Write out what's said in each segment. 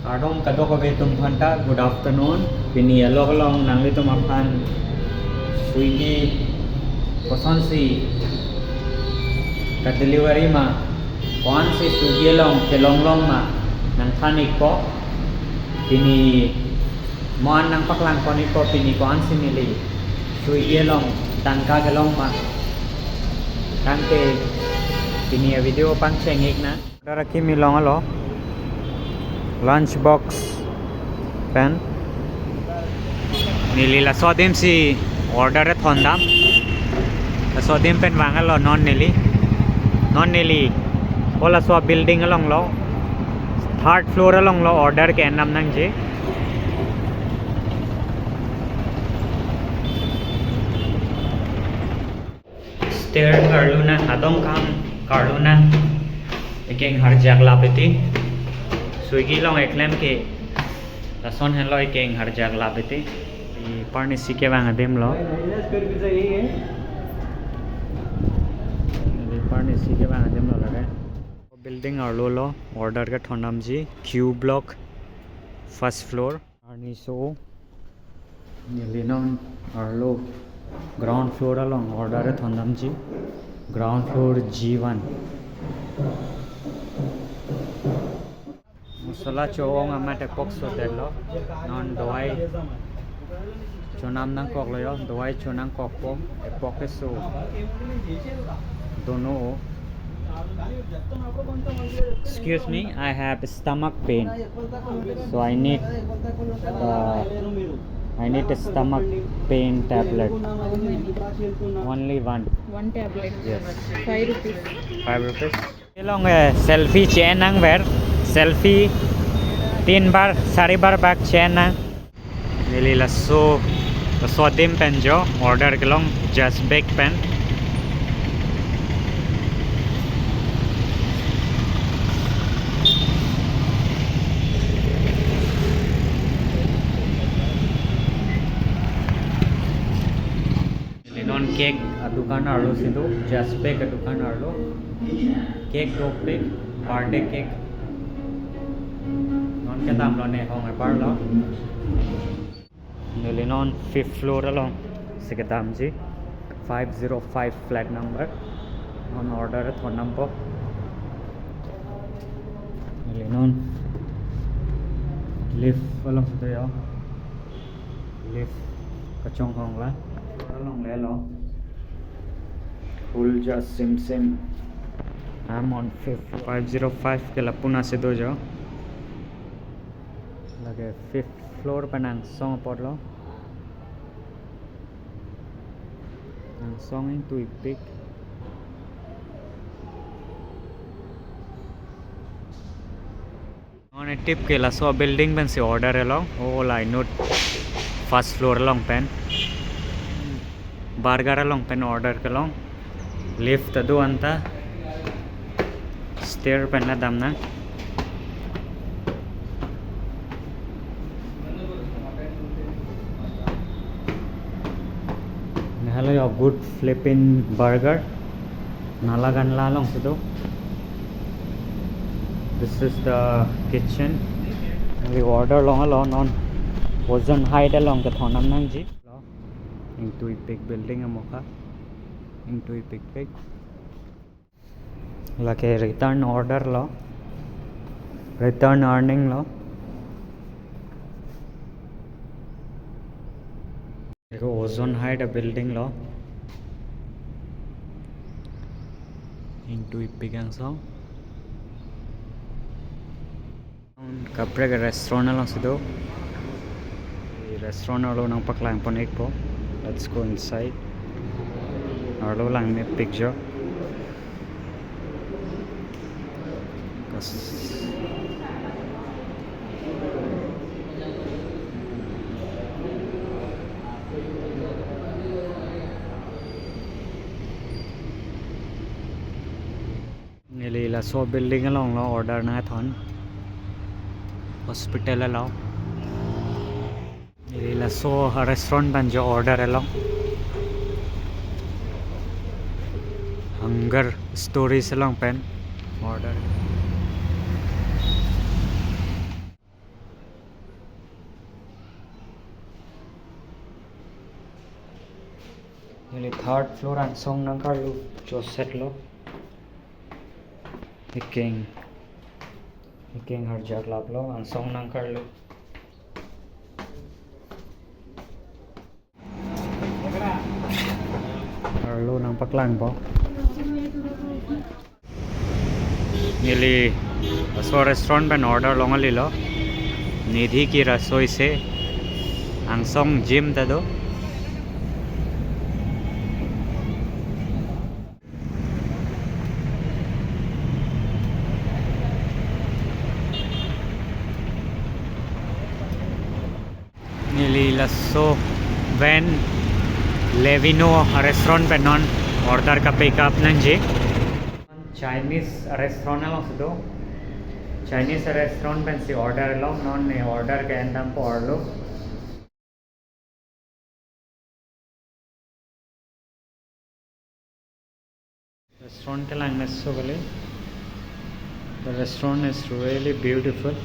Ardong kadok kabe tum phanta good afternoon pini alok long nangli tum aphan Swiggy koson si ka delivery ma kon si Swiggy long telong long ma nang thanik ko pini mon nang paklang kon ko pini kon si nili Swiggy long tangka ke long ma tangte pini video pang chengik na rakhi mi long alo lunch box pen nili la sodim si order at hondam la sodim pen wang alo non nili ola so building along lo third floor along lo order ke nam nang je stair karluna adong kam karluna ekeng har jagla peti Swiggy long eklem ke lason hen lo ekeng har jagla peti parni sike wang adem lo parni sike wang adem lo lage building arlo lo order ke thonam ji q block first floor arni so nilinon arlo ground floor along order ke thonam ji ground floor g1 musala chowong amate pokso delo non doi chonam nang kok lo yo doi chonang kok po epokeso dono excuse me I have stomach pain so I need a stomach pain tablet only one tablet yes 5 rupees 5 rupees long selfie chain ang ver selfie 3 bar 4 bar back chain na nili laso dim pen jo order kelong just bake pen non cake dukan arlo sido just bake dukan arlo cake do bake birthday cake non ke tam lo ne hong par lo nili non 5th floor along sikadam ji 505 flat number on order thon number nili non lift along to yo lift kachong hong la along le lo full just sim I'm on 505 ke lapuna se do jo lage 5th floor panang song por lo ang song in tu ipik on a tip ke la so building ben se order along all I note first floor along pen burger along pen order kalong lift adu anta stair pen na damna hello your good flipping burger nalagan la long sido this is the kitchen we order long along on ozen height along ke thonam nang ji into a big building amoka into a big like a return order lo return earning lo ego ozone height a building lo into a big song kapre ke restaurant lo sido restaurant lo nang paklang pon ek po let's go inside arlo lang me picture nili la so building along lo order na thon hospital along nili la so restaurant ban jo order along hunger stories along pen order Nearly third floor and song nangkalu jo set lo. Iking harjak lap lo and song nangkalu. Harlo nang paklang po. Nearly so restaurant ban order longali lo. निधि की रसोई से आंसोंग gym तदो नीली लस्सो van लेविनो restaurant पे non order का pickup नंजे Chinese restaurant लो सुदो Chinese restaurant pen si order lo non ne order ke endam po orlo restaurant ke lang messo bole the restaurant is really beautiful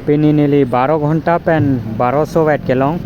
pini nearly 12 ghonta pen 1200 watt ke long